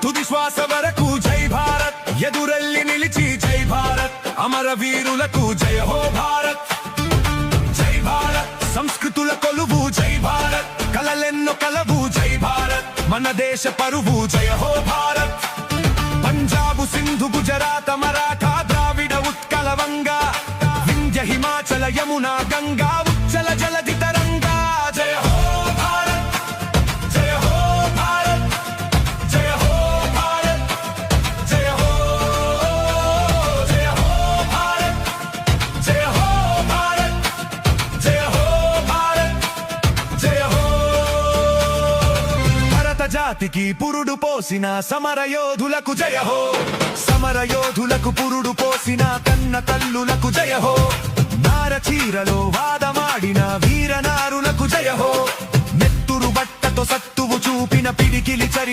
తుది శ్వాస వరకు జై భారత్, ఎదురెల్లి నిలిచి జై భారత్, అమర వీరులకు జయ హో భారత్. జై భారత్, సంస్కృతుల కొలువు జై భారత్, కలలెన్నో కలవు జై భారత్, మన దేశ పరువు జయ హో భారత్. పంజాబు సింధు గుజరాత మరాఠా ద్రావిడ ఉత్కల వంగా, వింధ్య హిమాచల యమునా గంగా ఉచ్చల జలధి తరంగా. జయ హో భారత్, జయ హో భారత్, జయ హో భారత్, జయ హో, జయ హో భారత్, జయ హో భారత్, జయ హో భారత్, జయ హో. భరత జాతికి పురుడు పోసిన సమరయోధులకు జయ హో, సమరయోధులకు పురుడు పోసిన కన్న తల్లులకు జయ హో. నారచీరలో వాదమాడిన వీరనారులకు జయ హో, నెత్తురు బట్టతో సత్తువు చూపిన పిడికిలి చరి